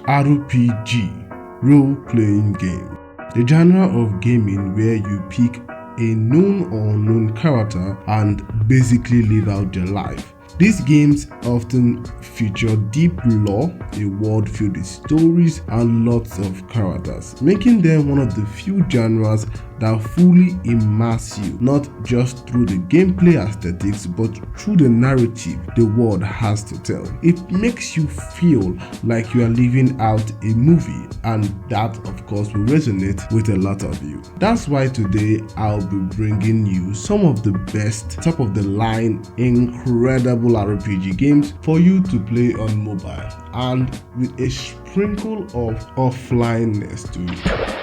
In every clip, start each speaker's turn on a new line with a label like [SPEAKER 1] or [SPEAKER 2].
[SPEAKER 1] RPG, role-playing game. The genre of gaming where you pick a known or unknown character and basically live out their life. These games often feature deep lore, a world filled with stories and lots of characters, making them one of the few genres that fully immerse you, not just through the gameplay aesthetics but through the narrative the world has to tell. It makes you feel like you are living out a movie, and that of course will resonate with a lot of you. That's why today I'll be bringing you some of the best, top of the line, incredible RPG games for you to play on mobile and with a sprinkle of offlineness to it.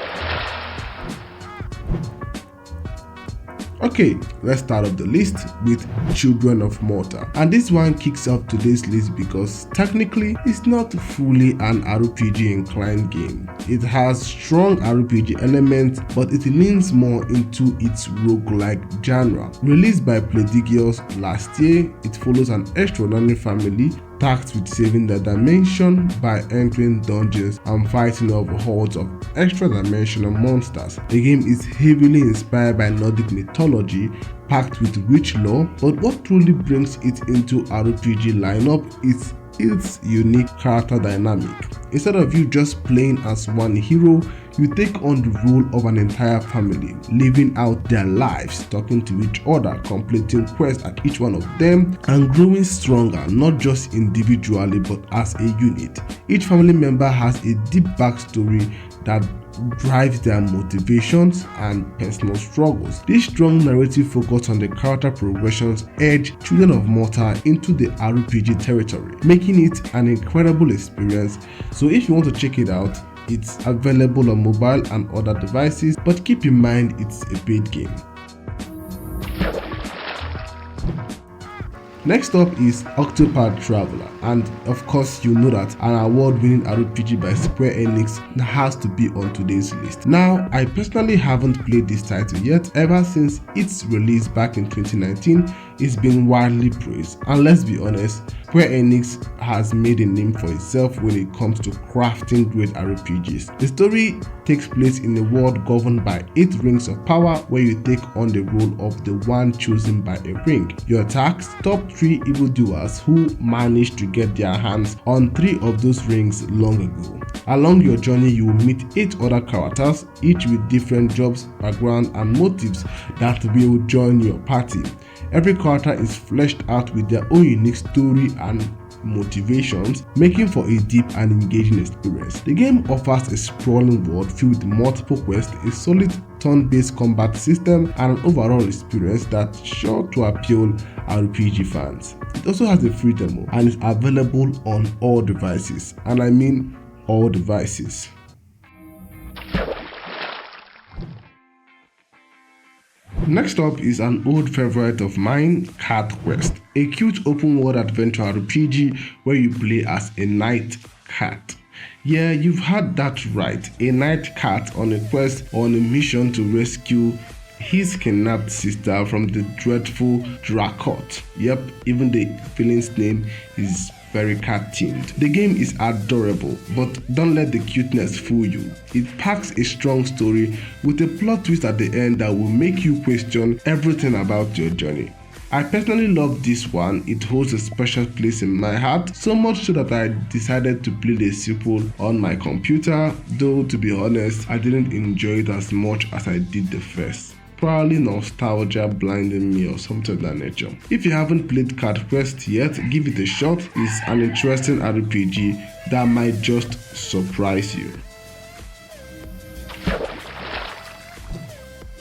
[SPEAKER 1] Okay, let's start off the list with Children of Morta, and this one kicks off today's list because technically it's not fully an RPG inclined game. It has strong RPG elements, but it leans more into its roguelike genre. Released by Playdigious last year, it follows an extraordinary family tasked with saving the dimension by entering dungeons and fighting off hordes of extra-dimensional monsters. The game is heavily inspired by Nordic mythology, packed with rich lore, but what truly brings it into RPG lineup is its unique character dynamic. Instead of you just playing as one hero, you take on the role of an entire family, living out their lives, talking to each other, completing quests at each one of them, and growing stronger, not just individually but as a unit. Each family member has a deep backstory that drives their motivations and personal struggles. This strong narrative focus on the character progressions edge Children of Morta into the RPG territory, making it an incredible experience. So if you want to check it out, it's available on mobile and other devices, but keep in mind it's a paid game. Next up is Octopath Traveler, and of course you know that an award-winning RPG by Square Enix has to be on today's list. Now, I personally haven't played this title yet. Ever since its release back in 2019, it's been widely praised, and let's be honest, Square Enix has made a name for itself when it comes to crafting great RPGs. The story takes place in a world governed by 8 rings of power, where you take on the role of the one chosen by a ring. Your attacks stop 3 evildoers who managed to get their hands on 3 of those rings long ago. Along your journey, you will meet 8 other characters, each with different jobs, background, and motives that will join your party. Every character is fleshed out with their own unique story and motivations, making for a deep and engaging experience. The game offers a sprawling world filled with multiple quests, a solid turn-based combat system, and an overall experience that's sure to appeal RPG fans. It also has a free demo and is available on all devices, and I mean all devices. Next up is an old favorite of mine, Cat Quest, a cute open world adventure RPG where you play as a night cat. Yeah, you've heard that right, a night cat on a quest or on a mission to rescue his kidnapped sister from the dreadful Drakot. Yep, even the villain's name is very cat themed. The game is adorable, but don't let the cuteness fool you. It packs a strong story with a plot twist at the end that will make you question everything about your journey. I personally love this one. It holds a special place in my heart, so much so that I decided to play the sequel on my computer, though to be honest, I didn't enjoy it as much as I did the first. Probably nostalgia blinding me or something of that nature. If you haven't played Cat Quest yet, give it a shot. It's an interesting RPG that might just surprise you.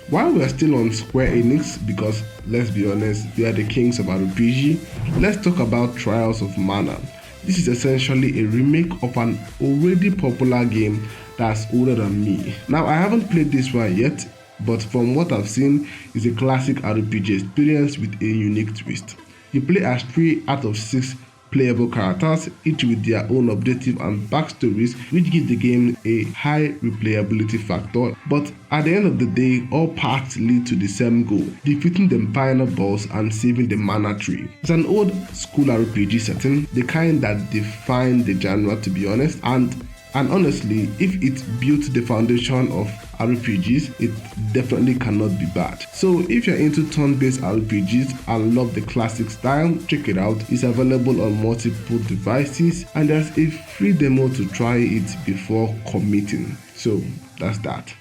[SPEAKER 1] While we're still on Square Enix, because let's be honest, they are the kings of RPG, let's talk about Trials of Mana. This is essentially a remake of an already popular game that's older than me. Now, I haven't played this one yet, but from what I've seen, it's a classic RPG experience with a unique twist. You play as 3 out of 6 playable characters, each with their own objective and backstories, which give the game a high replayability factor, but at the end of the day, all paths lead to the same goal, defeating the final boss and saving the mana tree. It's an old school RPG setting, the kind that defined the genre to be honest, and And honestly, if it built the foundation of RPGs, it definitely cannot be bad. So if you're into turn-based RPGs and love the classic style, check it out. It's available on multiple devices and there's a free demo to try it before committing. So that's that.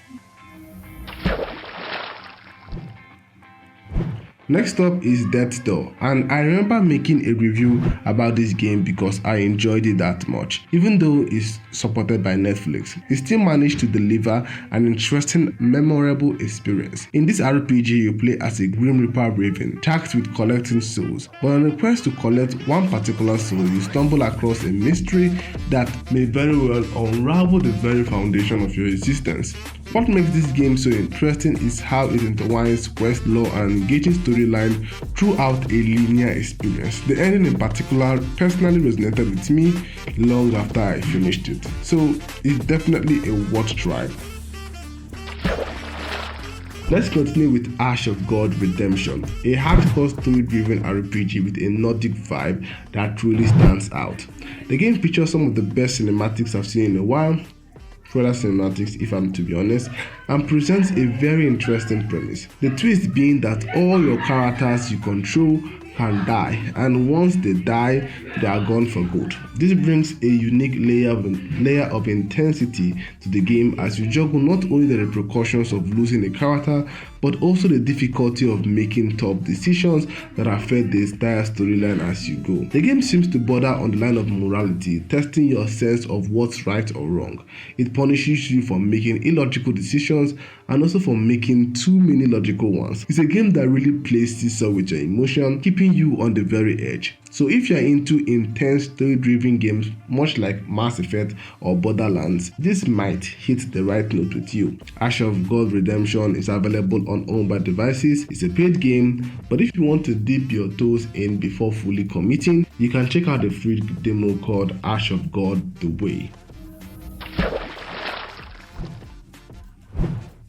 [SPEAKER 1] Next up is Death's Door, and I remember making a review about this game because I enjoyed it that much. Even though it's supported by Netflix, it still managed to deliver an interesting, memorable experience. In this RPG, you play as a Grim Reaper Raven, tasked with collecting souls, but on a quest to collect one particular soul, you stumble across a mystery that may very well unravel the very foundation of your existence. What makes this game so interesting is how it intertwines quest lore and engaging storyline throughout a linear experience. The ending in particular personally resonated with me long after I finished it, so it's definitely a worth try. Let's continue with Ash of God Redemption, a hardcore story-driven RPG with a Nordic vibe that truly stands out. The game features some of the best cinematics I've seen in a while, thriller cinematics if I'm to be honest, and presents a very interesting premise. The twist being that all your characters you control can die, and once they die, they are gone for good. This brings a unique layer of intensity to the game as you juggle not only the repercussions of losing a character, but also the difficulty of making tough decisions that affect the entire storyline as you go. The game seems to border on the line of morality, testing your sense of what's right or wrong. It punishes you for making illogical decisions and also for making too many logical ones. It's a game that really plays seesaw with your emotion, keeping you on the very edge. So if you're into intense story-driven games much like Mass Effect or Borderlands, this might hit the right note with you. Ash of God Redemption is available on all mobile devices. It's a paid game, but if you want to dip your toes in before fully committing, you can check out the free demo called Ash of God The Way.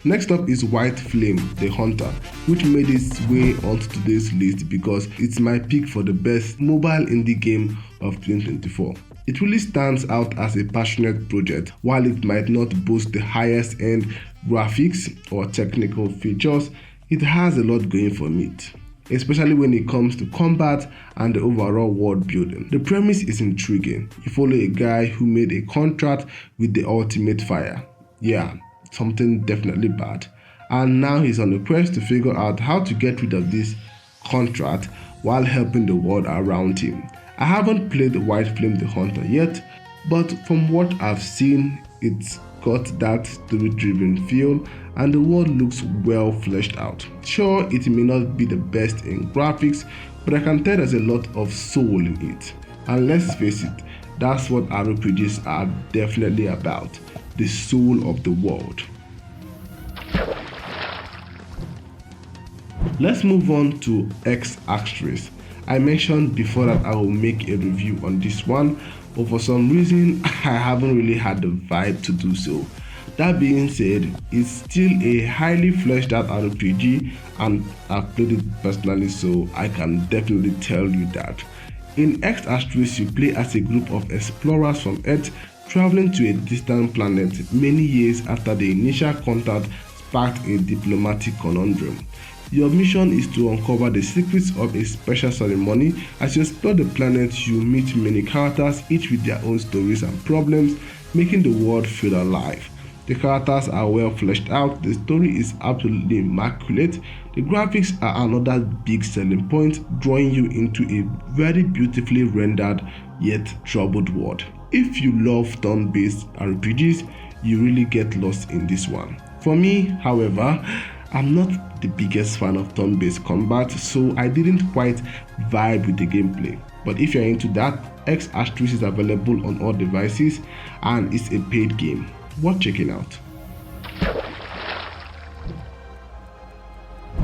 [SPEAKER 1] Next up is White Flame The Hunter, which made its way onto today's list because it's my pick for the best mobile indie game of 2024. It really stands out as a passionate project. While it might not boast the highest end graphics or technical features, it has a lot going for it, especially when it comes to combat and the overall world building. The premise is intriguing. You follow a guy who made a contract with the ultimate fire. Yeah, something definitely bad. And now he's on a quest to figure out how to get rid of this contract while helping the world around him. I haven't played White Flame The Hunter yet, but from what I've seen, it's got that story-driven feel and the world looks well fleshed out. Sure, it may not be the best in graphics, but I can tell there's a lot of soul in it. And let's face it, that's what RPGs are definitely about. The soul of the world. Let's move on to Astris. I mentioned before that I will make a review on this one, but for some reason I haven't really had the vibe to do so. That being said, it's still a highly fleshed out RPG and I've played it personally, so I can definitely tell you that. In Astris, you play as a group of explorers from Earth traveling to a distant planet many years after the initial contact sparked a diplomatic conundrum. Your mission is to uncover the secrets of a special ceremony. As you explore the planet, you meet many characters, each with their own stories and problems, making the world feel alive. The characters are well fleshed out, the story is absolutely immaculate, the graphics are another big selling point, drawing you into a very beautifully rendered yet troubled world. If you love turn-based RPGs, you really get lost in this one. For me, however, I'm not the biggest fan of turn-based combat, so I didn't quite vibe with the gameplay. But if you're into that, Astris is available on all devices and it's a paid game. Worth checking out.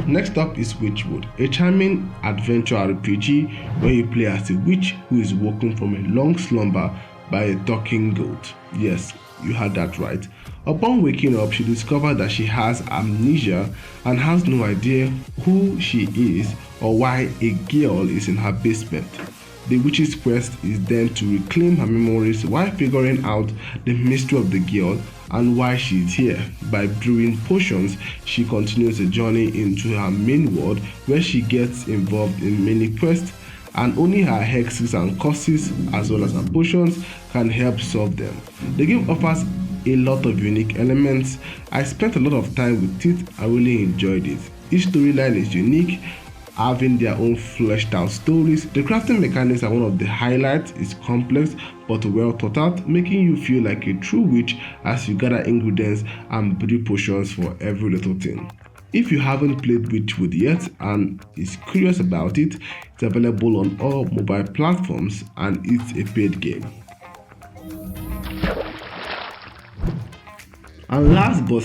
[SPEAKER 1] Next up is Wytchwood, a charming adventure RPG where you play as a witch who is woken from a long slumber by a talking goat. Yes, you heard that right. Upon waking up, she discovers that she has amnesia and has no idea who she is or why a girl is in her basement. The witch's quest is then to reclaim her memories while figuring out the mystery of the girl and why she is here. By brewing potions, she continues the journey into her main world, where she gets involved in many quests, and only her hexes and curses as well as her potions can help solve them. The game offers a lot of unique elements. I spent a lot of time with it and really enjoyed it. Each storyline is unique, having their own fleshed out stories. The crafting mechanics are one of the highlights. It's complex but well thought out, making you feel like a true witch as you gather ingredients and brew potions for every little thing. If you haven't played Wytchwood yet and is curious about it, it's available on all mobile platforms and it's a paid game. And last but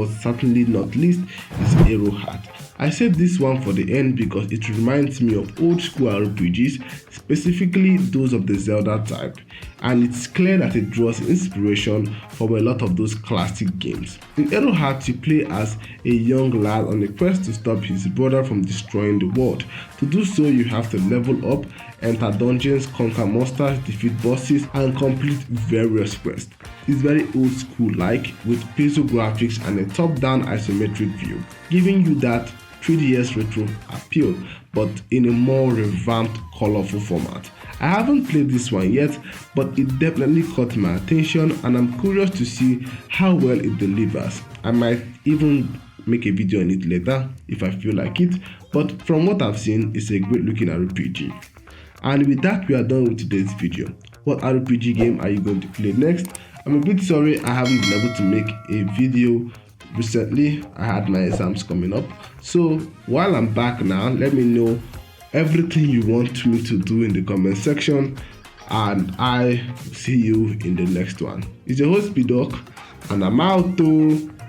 [SPEAKER 1] certainly not least is AiroHeart. I saved this one for the end because it reminds me of old school RPGs, specifically those of the Zelda type, and it's clear that it draws inspiration from a lot of those classic games. In AiroHeart, you play as a young lad on a quest to stop his brother from destroying the world. To do so, you have to level up, enter dungeons, conquer monsters, defeat bosses, and complete various quests. It's very old school like, with pixel graphics and a top-down isometric view, giving you that 3DS retro appeal, but in a more revamped, colorful format. I haven't played this one yet, but it definitely caught my attention and I'm curious to see how well it delivers. I might even make a video on it later if I feel like it, but from what I've seen, it's a great looking RPG. And with that, we are done with today's video. What RPG game are you going to play next? I'm a bit sorry I haven't been able to make a video recently. I had my exams coming up, so while I'm back now, let me know everything you want me to do in the comment section, and I see you in the next one. It's your host Bidok, and I'm out.